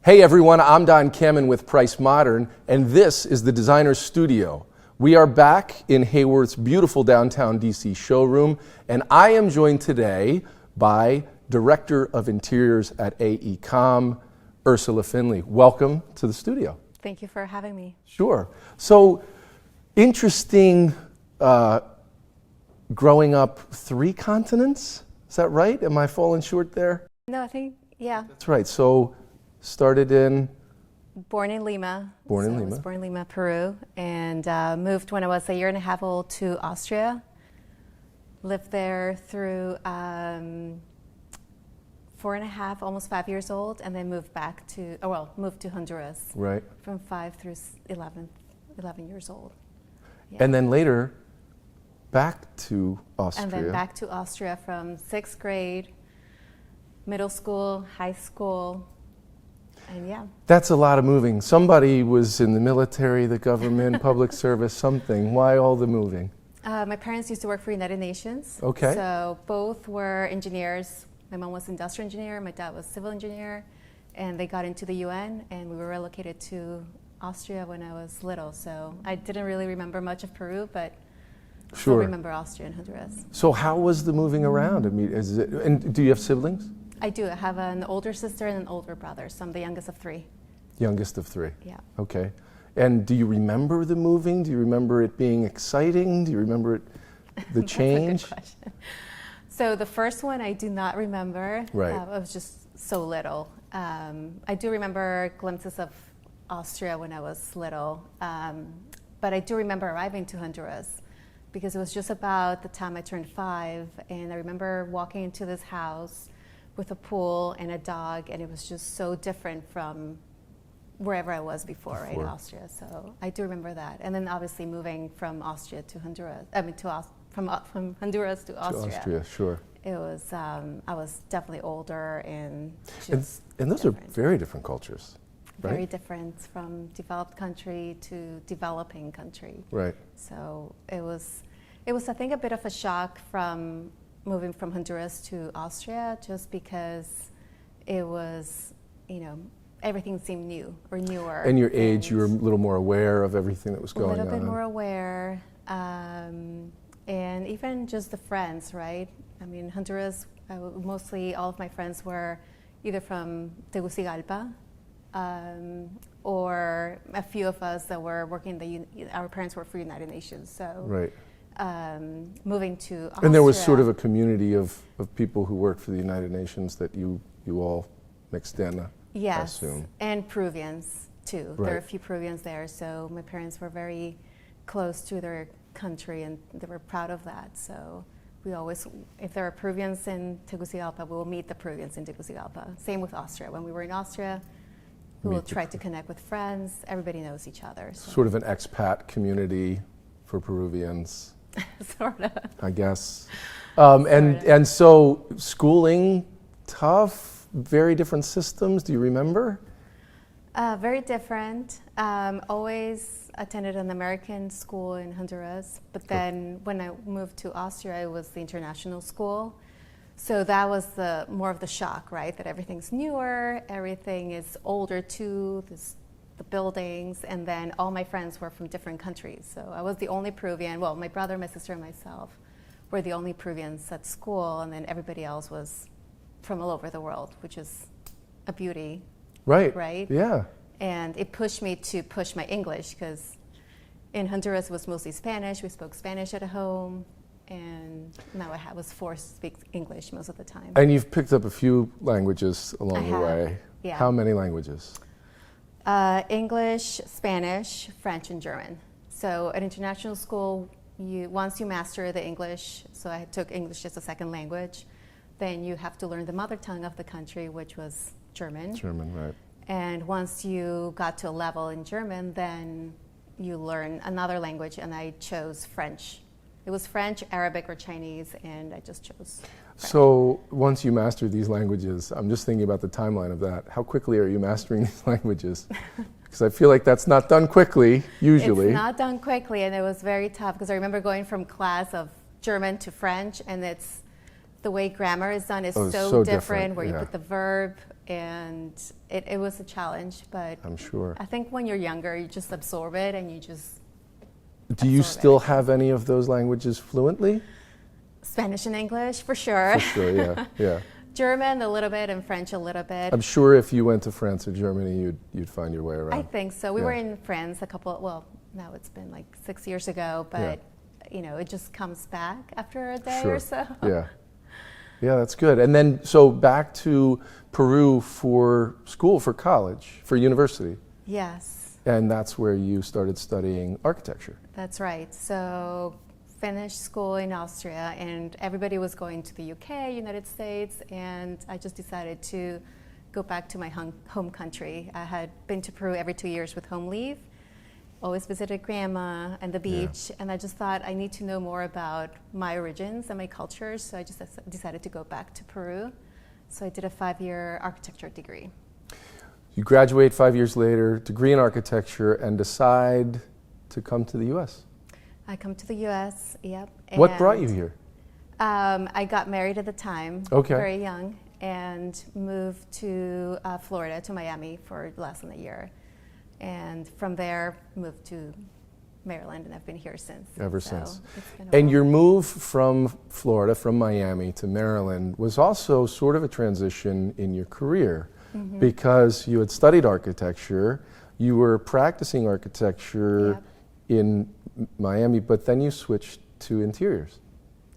Hey everyone, I'm Don Kemen with Price Modern, and this is the Designer's Studio. We are back in Hayworth's beautiful downtown DC showroom, and I am joined today by Director of Interiors at AECOM, Ursula Finley. Welcome to the studio. Thank you for having me. Sure. So, interesting growing up 3 continents, is that right? Am I falling short there? No, I think, yeah. That's right. So, started in? Born in Lima. I was born in Lima, Peru, and moved when I was a year and a half old to Austria. Lived there through 4.5, almost 5 years old, and then moved back to, moved to Honduras. Right. From 5 through 11 years old. Yeah. And then later, back to Austria. And then back to Austria from 6th grade, middle school, high school, and yeah. That's a lot of moving. Somebody was in the military, the government, public service, something. Why all the moving? My parents used to work for United Nations. Okay. So both were engineers. My mom was industrial engineer, my dad was civil engineer, and they got into the UN, and we were relocated to Austria when I was little. So I didn't really remember much of Peru, but still remember Austria and Honduras. So how was the moving around? I mean, and do you have siblings? I do. I have an older sister and an older brother, so I'm the youngest of 3. Youngest of 3? Yeah. Okay. And do you remember the moving? Do you remember it being exciting? Do you remember the change? That's a good question. So the first one I do not remember. Right. I was just so little. I do remember glimpses of Austria when I was little, but I do remember arriving to Honduras because it was just about the time I turned 5, and I remember walking into this house with a pool and a dog, and it was just so different from wherever I was before, right, Austria. So I do remember that. And then obviously moving from Austria to Honduras, from Honduras to Austria. To Austria, sure. It was, I was definitely older and just And those different. Are very different cultures, right? Very different from developed country to developing country. Right. So it was I think a bit of a shock from moving from Honduras to Austria, just because it was, everything seemed new or newer. And your age, you were a little more aware of everything that was going on. A little bit more aware, and even just the friends, right? I mean, Honduras, mostly all of my friends were either from Tegucigalpa, or a few of us that were working our parents worked for United Nations, so. Right. Moving to Austria. And there was sort of a community of people who worked for the United Nations that you all mixed in, yes, I assume. And Peruvians too. Right. There are a few Peruvians there, so my parents were very close to their country and they were proud of that. So we always, if there are Peruvians in Tegucigalpa, we will meet the Peruvians in Tegucigalpa. Same with Austria. When we were in Austria, we will try to connect with friends. Everybody knows each other. So. Sort of an expat community for Peruvians. Sort of. I guess. And so schooling, tough, very different systems. Do you remember? Very different. Always attended an American school in Honduras, but then when I moved to Austria, it was the international school. So that was more of the shock, right? That everything's newer, everything is older too. The buildings, and then all my friends were from different countries. So I was the only Peruvian. Well, my brother, my sister, and myself were the only Peruvians at school, and then everybody else was from all over the world, which is a beauty. Right. Right? Yeah. And it pushed me to push my English, because in Honduras it was mostly Spanish. We spoke Spanish at home, and now I was forced to speak English most of the time. And you've picked up a few languages along the way. Yeah. How many languages? English, Spanish, French, and German. So at international school, once you master the English, so I took English as a second language, then you have to learn the mother tongue of the country, which was German. German, right. And once you got to a level in German, then you learn another language, and I chose French. It was French, Arabic, or Chinese, and I just chose French. So once you master these languages, I'm just thinking about the timeline of that. How quickly are you mastering these languages? Because I feel like that's not done quickly, usually. It's not done quickly, and it was very tough, because I remember going from class of German to French, and it's the way grammar is done is Oh, so, so different, different, where you yeah. put the verb, and it was a challenge, but I'm sure. I think when you're younger, you just absorb it and you just Do you absorb still everything. have any of those languages fluently? Spanish and English, for sure. For sure, yeah, yeah. German a little bit and French a little bit. I'm sure if you went to France or Germany, you'd find your way around. I think so. We Yeah. were in France well, now it's been like 6 years ago, but it just comes back after a day Sure. or so. Yeah. Yeah, that's good. And then, so back to Peru for school, for college, for university. Yes, And that's where you started studying architecture. that's right. So finished school in Austria, and everybody was going to the UK, United States, and I just decided to go back to my home country. I had been to Peru every 2 years with home leave, always visited grandma and the beach, and I just thought I need to know more about my origins and my culture, so I just decided to go back to Peru. So I did a 5-year architecture degree. You graduate 5 years later, degree in architecture, and decide to come to the U.S. I come to the U.S., yep. What brought you and, here? I got married at the time, Okay. very young, and moved to Florida, to Miami for less than a year. And from there, moved to Maryland, and I've been here since. Ever So since. it's been a And while. your move from Florida, from Miami to Maryland, was also sort of a transition in your career because you had studied architecture, you were practicing architecture in Miami, but then you switched to interiors.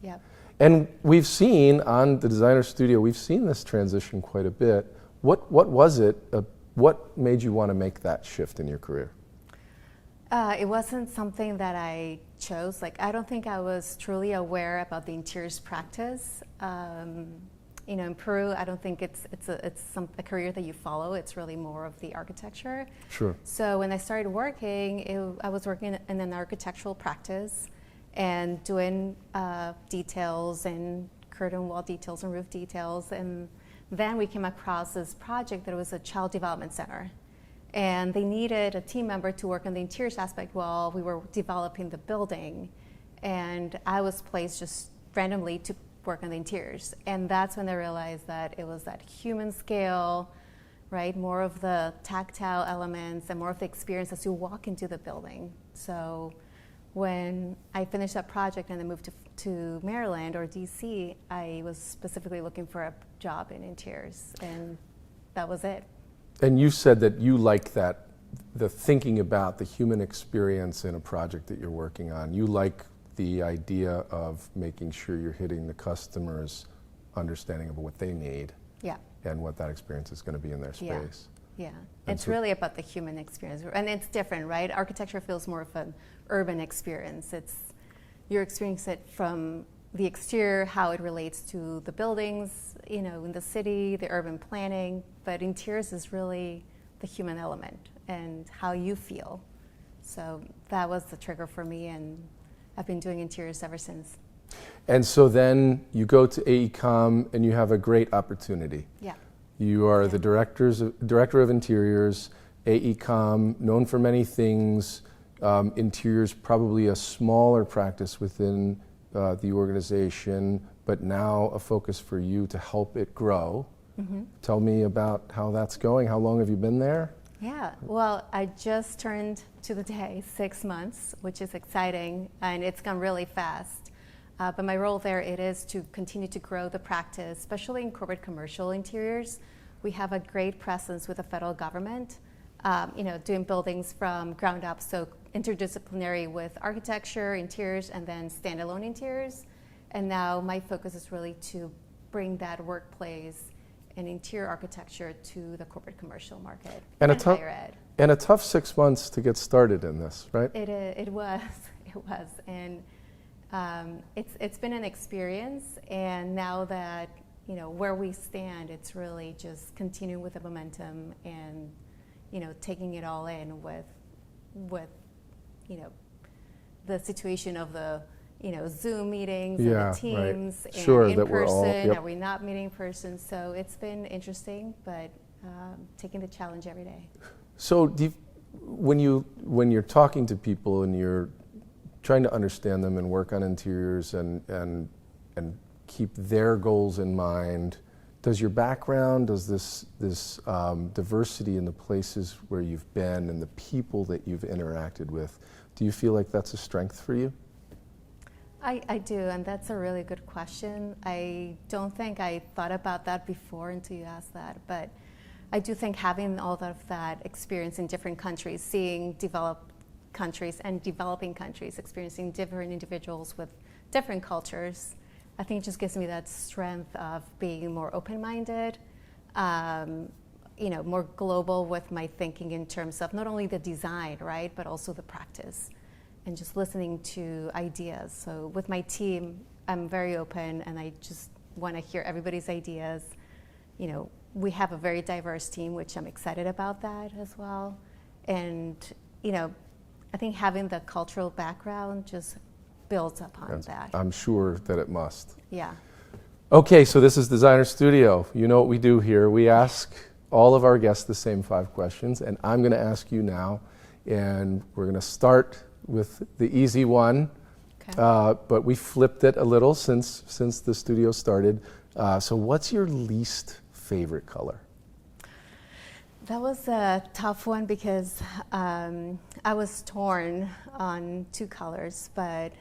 Yep. And we've seen on the Designer Studio, we've seen this transition quite a bit. What was it? What made you want to make that shift in your career? It wasn't something that I chose. Like, I don't think I was truly aware about the interiors practice. In Peru, I don't think it's a career that you follow. It's really more of the architecture. Sure. So when I started working, I was working in an architectural practice and doing details and curtain wall details and roof details. And then we came across this project that was a child development center. And they needed a team member to work on the interiors aspect while we were developing the building. And I was placed just randomly to work on the interiors. And that's when I realized that it was that human scale, right? More of the tactile elements and more of the experience as you walk into the building. So when I finished that project and I moved to Maryland or DC, I was specifically looking for a job in interiors, and that was it. And you said that you like that, the thinking about the human experience in a project that you're working on. You like the idea of making sure you're hitting the customer's understanding of what they need Yeah. and what that experience is going to be in their Yeah. space. Yeah, And it's so- really about the human experience, and it's different, right? Architecture feels more of an urban experience. You're experiencing it from the exterior, how it relates to the buildings, in the city, the urban planning. But interiors is really the human element and how you feel. So that was the trigger for me, and I've been doing interiors ever since. And so then you go to AECOM and you have a great opportunity. Yeah. You are the director of interiors, AECOM, known for many things. Interiors, probably a smaller practice within the organization, but now a focus for you to help it grow. Mm-hmm. Tell me about how that's going. How long have you been there? Yeah, well, I just turned to the day 6 months, which is exciting, and it's gone really fast. But my role there, it is to continue to grow the practice, especially in corporate commercial interiors. We have a great presence with the federal government, doing buildings from ground up, so interdisciplinary with architecture, interiors, and then standalone interiors. And now my focus is really to bring that workplace and interior architecture to the corporate commercial market and higher ed. And a tough 6 months to get started in this, right? It was, and it's been an experience. And now that where we stand, it's really just continuing with the momentum and taking it all in with the situation of the Zoom meetings and the Teams and sure, in that we're all, person. yep. Are we not meeting in person? So it's been interesting, but taking the challenge every day. So when you're talking to people and you're trying to understand them and work on interiors and keep their goals in mind. Does your background, does this diversity in the places where you've been and the people that you've interacted with, do you feel like that's a strength for you? I do, and that's a really good question. I don't think I thought about that before until you asked that, but I do think having all of that experience in different countries, seeing developed countries and developing countries, experiencing different individuals with different cultures, I think it just gives me that strength of being more open-minded, more global with my thinking in terms of not only the design, right, but also the practice, and just listening to ideas. So with my team, I'm very open, and I just want to hear everybody's ideas. We have a very diverse team, which I'm excited about that as well. And, I think having the cultural background just builds upon that. I'm sure that it must. Yeah. Okay, so this is Designer Studio. You know what we do here. We ask all of our guests the same 5 questions, and I'm going to ask you now. And we're going to start with the easy one, Okay. But we flipped it a little since the studio started. So what's your least favorite color? That was a tough one because I was torn on 2 colors, but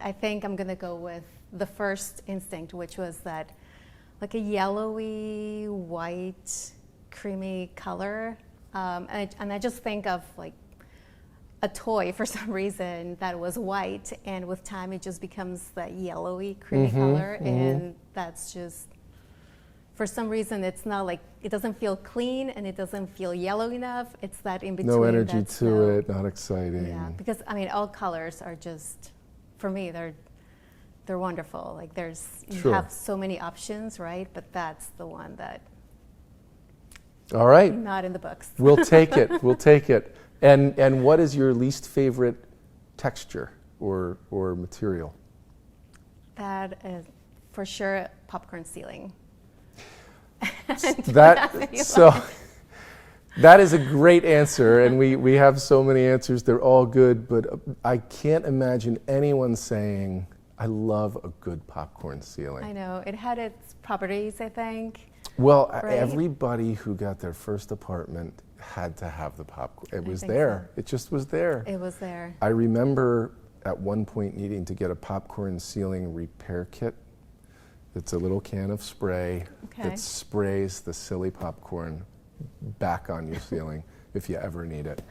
I think I'm going to go with the first instinct, which was that like a yellowy, white, creamy color. And I just think of like a toy for some reason that was white, and with time it just becomes that yellowy, creamy color, and that's just, for some reason, it's not like, it doesn't feel clean and it doesn't feel yellow enough. It's that in between. No energy to it, not exciting. Yeah, because all colors are just, for me, they're wonderful. Like you have so many options, right? But that's the one that. All right. Not in the books. We'll take it. We'll take it. And what is your least favorite texture or material? That is for sure popcorn ceiling. That is a great answer, and we have so many answers. They're all good, but I can't imagine anyone saying, I love a good popcorn ceiling. I know. It had its properties, I think. Well, right? Everybody who got their first apartment had to have the popcorn. It was there. So. It just was there. It was there. I remember at one point needing to get a popcorn ceiling repair kit. It's a little can of spray that sprays the silly popcorn back on your ceiling if you ever need it.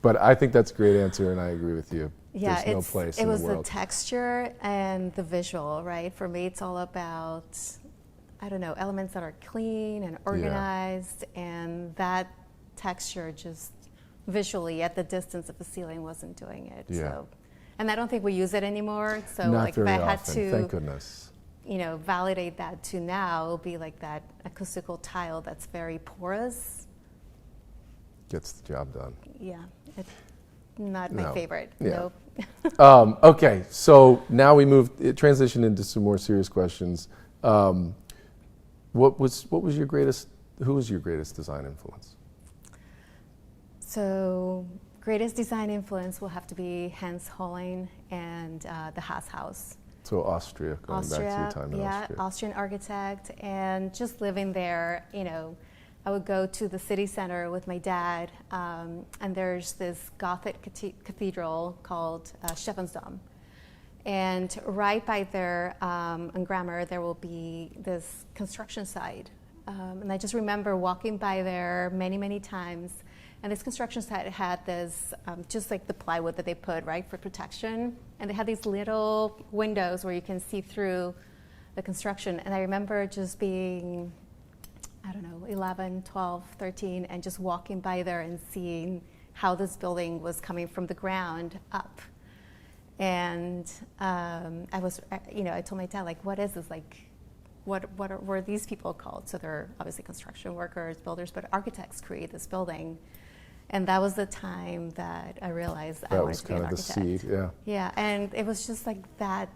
But I think that's a great answer, and I agree with you. Yeah, There's no place in the world. It was the texture and the visual, right? For me, it's all about, elements that are clean and organized, and that texture just visually at the distance of the ceiling wasn't doing it. Yeah. So, and I don't think we use it anymore. So Not like very if I had often, to, thank goodness. Validate that to now, it'll be like that acoustical tile that's very porous. Gets the job done. Yeah, it's not my favorite. Yeah. Nope. Okay, so now it transitioned into some more serious questions. Who was your greatest design influence? So, greatest design influence will have to be Hans Hollein and the Haas House. So Austria, going back to your time in Austria. Austrian architect, and just living there, I would go to the city center with my dad, and there's this Gothic cathedral called Stephansdom. And right by there, on Grammar, there will be this construction site. And I just remember walking by there many, many times. And this construction site had this, just like the plywood that they put, right, for protection. And they had these little windows where you can see through the construction. And I remember just being, 11, 12, 13, and just walking by there and seeing how this building was coming from the ground up. And I told my dad, what is this? What were these people called? So they're obviously construction workers, builders, but architects create this building. And that was the time that I realized I wanted to be an architect. That was kind of the seed, yeah. Yeah, and it was just like that,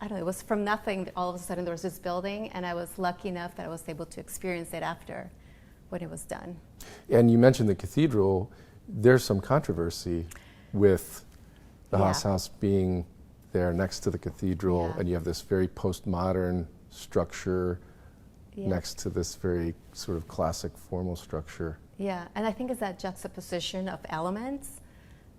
it was from nothing, all of a sudden there was this building, and I was lucky enough that I was able to experience it after, when it was done. And you mentioned the cathedral. There's some controversy with the Haas House being there next to the cathedral, Yeah. and you have this very postmodern structure Yeah. next to this very sort of classic formal structure. Yeah, and I think it's that juxtaposition of elements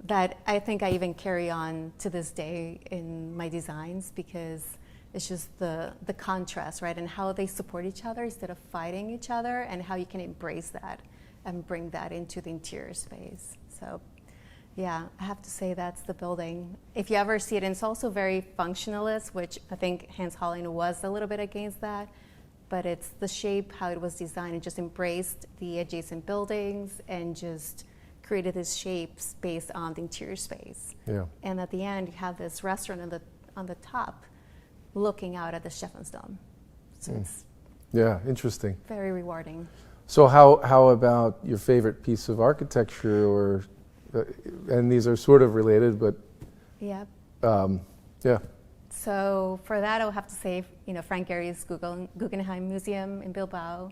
that I think I even carry on to this day in my designs, because it's just the contrast, right? And how they support each other instead of fighting each other, and how you can embrace that and bring that into the interior space. So yeah, I have to say that's the building. If you ever see it, and it's also very functionalist, which I think Hans Hollein was a little bit against that, but it's the shape, how it was designed. It just embraced the adjacent buildings and just created these shapes based on the interior space. Yeah. And at the end, you have this restaurant on the top looking out at the Stephan's Dome. So it's Yeah, interesting. very rewarding. So how about your favorite piece of architecture, or and these are sort of related, but Yeah. yeah. So for that, I would have to say, Frank Gehry's Guggenheim Museum in Bilbao.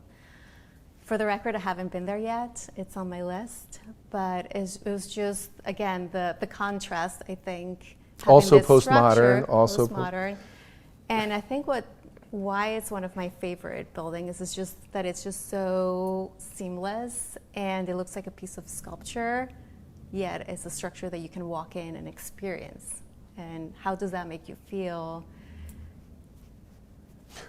For the record, I haven't been there yet. It's on my list, but it was just, again, the contrast, I think. Also having this postmodern, structure, also postmodern. And I think why it's one of my favorite buildings is just that it's just so seamless, and it looks like a piece of sculpture, yet it's a structure that you can walk in and experience. And how does that make you feel?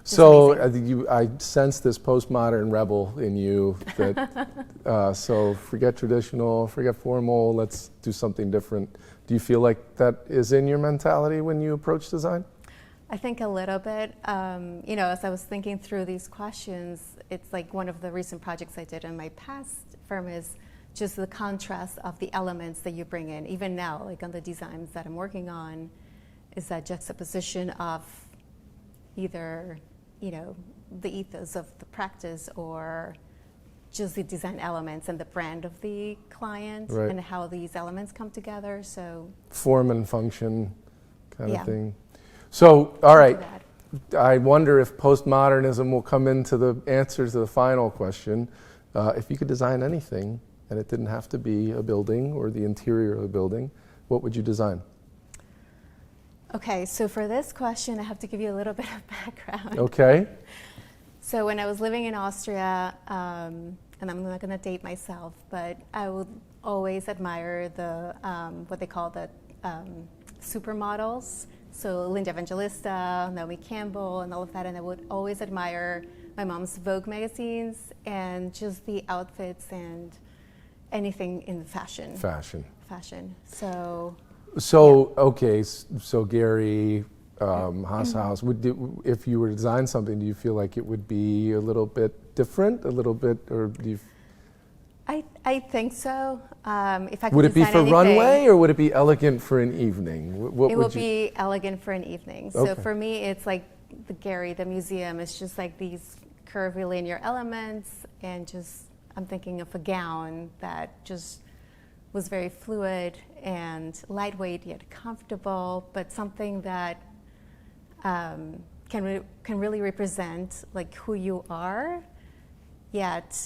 So amazing. I sense this postmodern rebel in you. That so forget traditional, forget formal. Let's do something different. Do you feel like that is in your mentality when you approach design? I think a little bit. As I was thinking through these questions, it's like one of the recent projects I did in my past firm is just the contrast of the elements that you bring in. Even now, like on the designs that I'm working on, is that juxtaposition of either, the ethos of the practice, or just the design elements and the brand of the client, Right. and how these elements come together. So Form and function kind Yeah. of thing. So, all right. that. I wonder if postmodernism will come into the answer to the final question. If you could design anything, and it didn't have to be a building or the interior of a building, what would you design? Okay, so for this question, I have to give you a little bit of background. Okay. So when I was living in Austria, and I'm not going to date myself, but I would always admire the what they call the supermodels. So Linda Evangelista, Naomi Campbell, and all of that. And I would always admire my mom's Vogue magazines and just the outfits and anything in fashion. Fashion. So Okay, so Gary, Haas House, if you were to design something, do you feel like it would be a little bit different, or do you? I think so. If I could Would it be design for anything, runway, or would it be elegant for an evening? What it would would you? be elegant for an evening. So Okay. for me, it's like the Gary, the museum. It's just like these curvy linear elements, and just I'm thinking of a gown that just was very fluid and lightweight yet comfortable, but something that can really represent like who you are, yet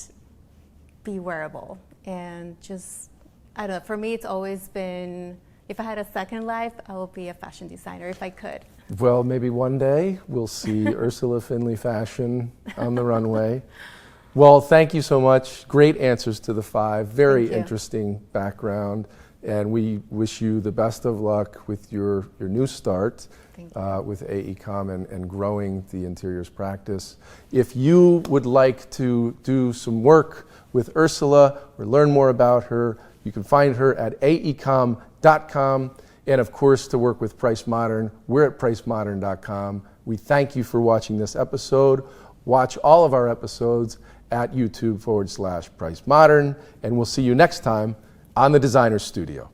be wearable. And just, I don't know, for me it's always been, if I had a second life, I would be a fashion designer if I could. Well, maybe one day we'll see Ursula Finley fashion on the runway. Well, thank you so much. Great answers to the 5. Very Thank you. interesting background. And we wish you the best of luck with your new start Thank with AECOM and growing the interiors practice. If you would like to do some work with Ursula or learn more about her, you can find her at aecom.com. And of course, to work with Price Modern, we're at pricemodern.com. We thank you for watching this episode. Watch all of our episodes at YouTube/Price Modern, and we'll see you next time on the Designer Studio.